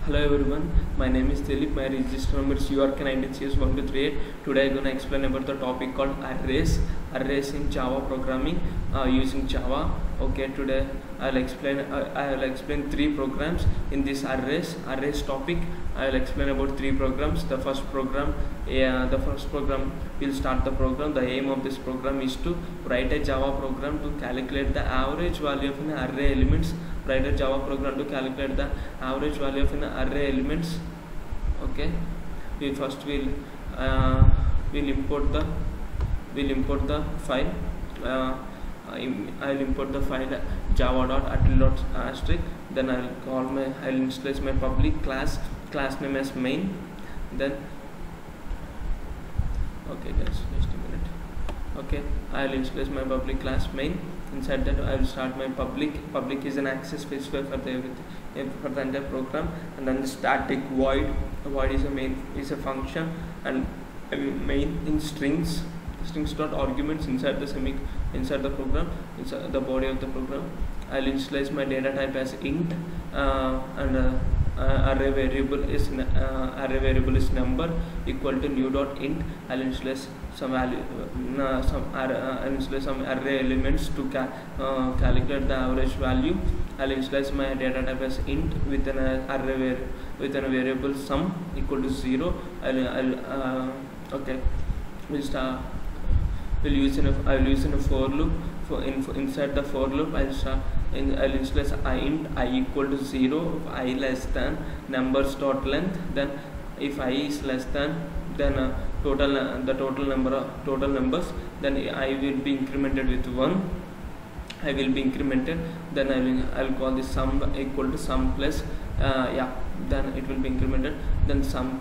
Hello everyone, my name is Dilip. My register number is URK9CS1238. Today I'm gonna explain about the topic called arrays. Arrays in Java programming using Java. Okay, today I'll explain three programs in this arrays topic. I'll explain about three programs. The first program will start the program. The aim of this program is to write a Java program to calculate the average value of an array elements. Write a Java program to calculate the average value of an array elements. Okay, we first will import the file. I'll import the file java.util.asterisk. Then I'll initialize my public class name as main. Then okay guys, just a minute. Okay, I'll initialize my public class main. Inside that I will start my public is an access specifier for the entire program, and then the static void is a function, and main in strings dot arguments inside the program, inside the body of the program. I'll initialize my data type as int, and array variable is number equal to new dot int. I'll initialize some value, some array elements to calculate the average value. I'll initialize my data type as int with an array with a variable sum equal to 0. Okay, I will use in a for loop. Inside the for loop, I'll initialize int I equal to 0, if I less than numbers dot length. Then if I is less than, then total numbers, then I will be incremented with 1. I will be incremented. Then I'll call this sum equal to sum plus then it will be incremented. Then sum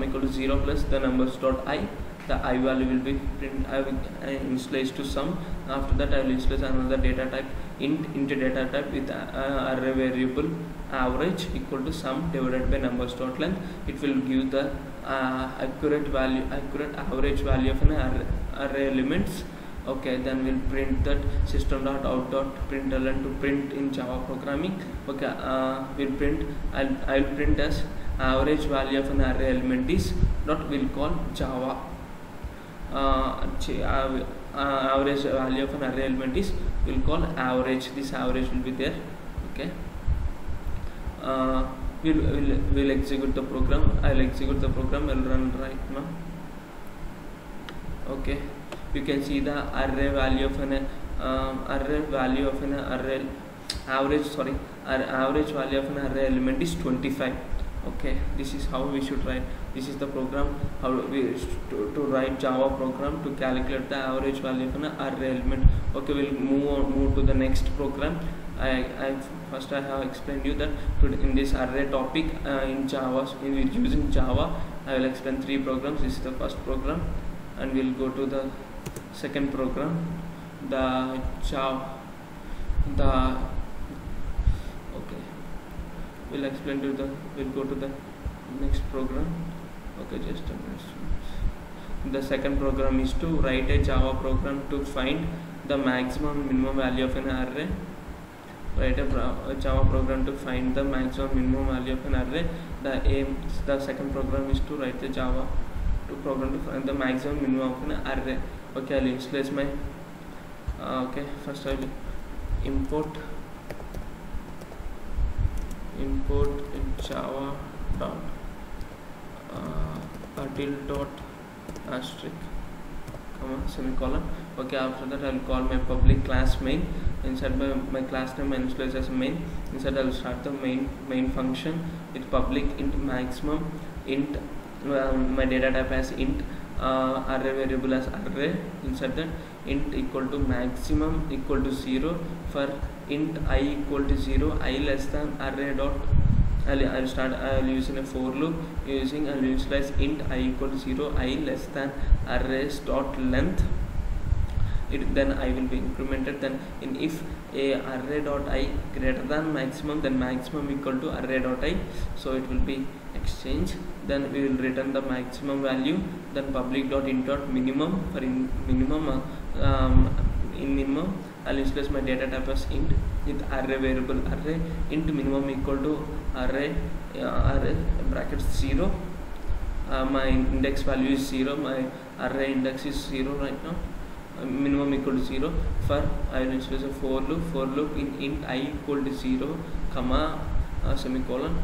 equal to 0 plus the numbers dot I. The I value will be initialized to sum. After that, I will initialize another data type int data type with array variable average equal to sum divided by numbers dot length. It will give the accurate average value of an array elements. Okay, then we'll print that system.out.println to print in Java programming. Okay, I'll print as average value of an array element is we'll call Java. Average value of an array element is we'll call average. This average will be there. Okay, we'll execute the program. I'll execute the program. I'll run right now. Okay, you can see the array value of an average value of an array element is 25. Okay, this is how we should write. This is the program how we to write Java program to calculate the average value of an array element. Okay, we'll move to the next program. I have explained you that in this array topic in Java, using Java, I will explain three programs. This is the first program, and we'll go to the second program. We'll go to the next program. Okay, just a minute. The second program is to write a Java program to find the minimum value of an array. Write a Java program to find the minimum value of an array. The second program is to write the Java program to find the minimum of an array. Okay, I'll initialize my first I will import Java util asterisk semicolon. Okay, after that I'll call my public class main. Inside my class name I initialize as main. Inside I will start the main function with public int maximum, int my data type as int, array variable as array. Inside that int equal to maximum equal to 0. For int I equal to 0, I less than array dot. I'll use in a for loop I'll initialize int I equal to 0, I less than arrays dot length. Then I will be incremented. Then if a array dot I greater than maximum, then maximum equal to array dot I, so it will be exchange. Then we will return the maximum value. Then public dot int dot minimum. For in minimum I'll initialize my data type as int with array variable array int minimum equal to array array brackets 0. My index value is 0, my array index is 0 right now. Minimum equal to 0. For I will introduce a for loop in int I equal to 0 comma semicolon,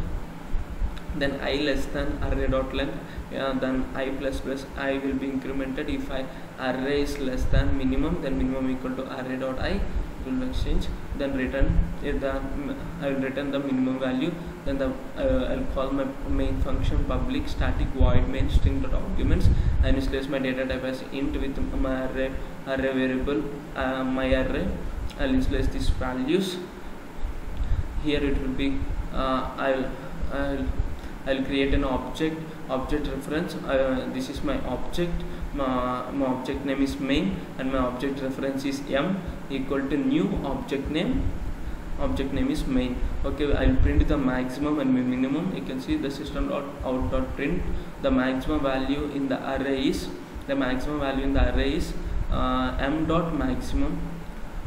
then I less than array dot length, then I plus plus I will be incremented. If array is less than minimum, then minimum equal to array dot I will exchange, then return I will return the minimum value. Then I'll call my main function public static void main string dot arguments. I initialize my data type as int with my array variable my array. I'll initialize these values. Here it will be I'll create an object reference. This is my object. My object name is main and my object reference is m equal to new object name. Object name is main. Okay, I'll print the maximum and minimum. You can see the system dot out dot print the maximum value in the array is m dot maximum.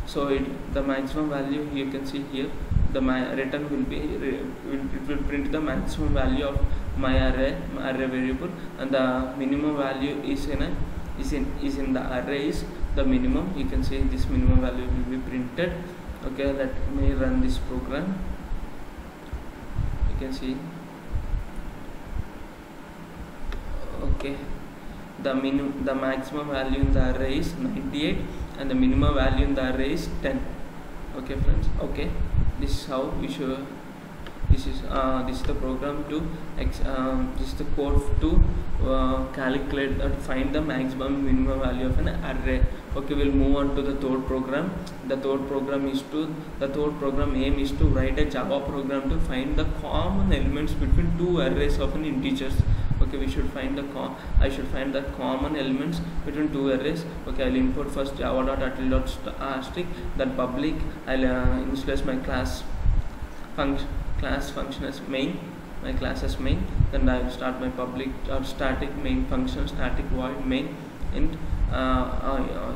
So the maximum value you can see here. The return will be it will print the maximum value of my array variable, and the minimum value is in the array is the minimum. You can see this minimum value will be printed. Okay, let me run this program. You can see, okay, the maximum value in the array is 98 and the minimum value in the array is 10. Okay friends, okay, this is how we should this is the program to this is the code to calculate find the maximum minimum value of an array. Okay, we'll move on to the third program. The third program aim is to write a Java program to find the common elements between two arrays of an integers. Okay, I should find the common elements between two arrays. Okay, I'll import first java.util.strict, then public. I'll initialize my class function as main, my class as main. Then I will start my public or static main function, static void main int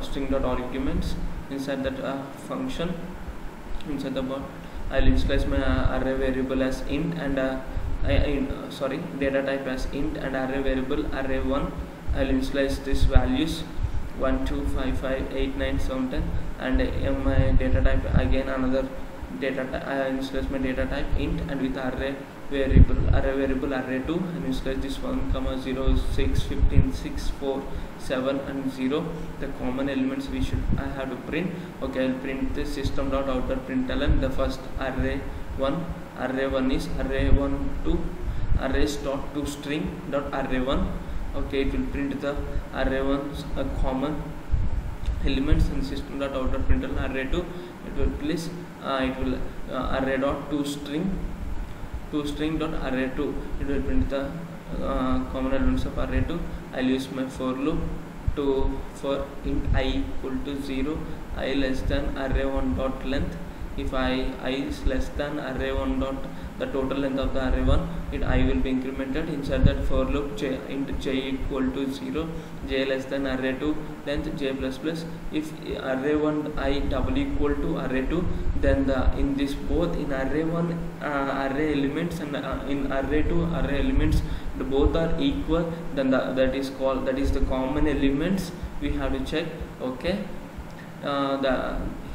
string dot arguments. Inside that function, inside the bot, I'll initialize my array variable as int and data type as int and array variable array1. I'll initialize these values 1 2 5 5 8 9 7 10, and my data type again another data type. I initialize my data type int and with array variable array2, and initialize this 1 0 6 15 6 4 7 and 0, the common elements I have to print. Okay, I'll print this system dot out dot println the first array1 is array1 to arrays dot to string dot array1. Okay, it will print the array1's common elements, and system dot out dot println array2 it will place array dot to string dot array2. It will print the common elements of array2. I'll use my for loop for int I equal to 0, I less than array1 dot length. If I is less than array1 dot the total length of the array1, I will be incremented. Inside that for loop int j equal to 0, j less than array2 length j plus plus. If array1 I double equal to array2, then in this both in array1 array elements and in array2 array elements both are equal, then that is the common elements we have to check. Okay,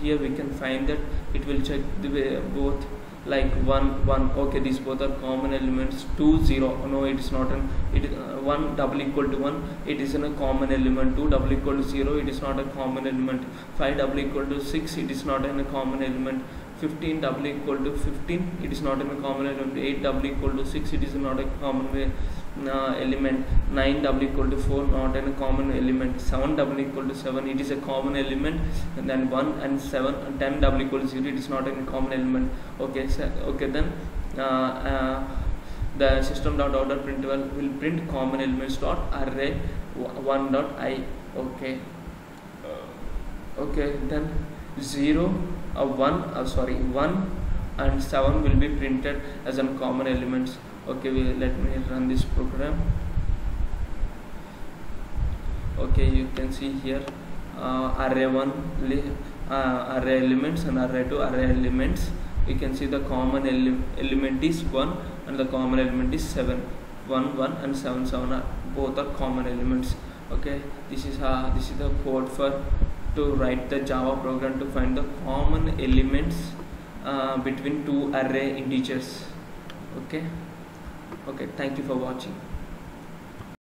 here we can find that it will check the way both like 1. Okay, these both are common elements. 2 0, no, it is not 1 double equal to 1, it is in a common element. 2 double equal to 0, it is not a common element. 5 double equal to 6, it is not in a common element. 15 double equal to 15, it is not in a common element. 8 double equal to 6, it is not a common element. 9 double equal to 4, not in a common element. 7 double equal to 7, it is a common element. And then 1 and 7 and 10 double equal to 0, it is not in a common element. Okay, so then the system dot out dot print will print common elements dot array 1 dot I. Okay, okay, then 1 and 7 will be printed as uncommon elements. Okay, let me run this program. Okay, you can see here array1 array elements and array to array elements. You can see the common element is 1 and the common element is 7. 1 1 and 7 7 are both are common elements. Okay, this is the code for to write the Java program to find the common elements between two array integers. Okay, thank you for watching.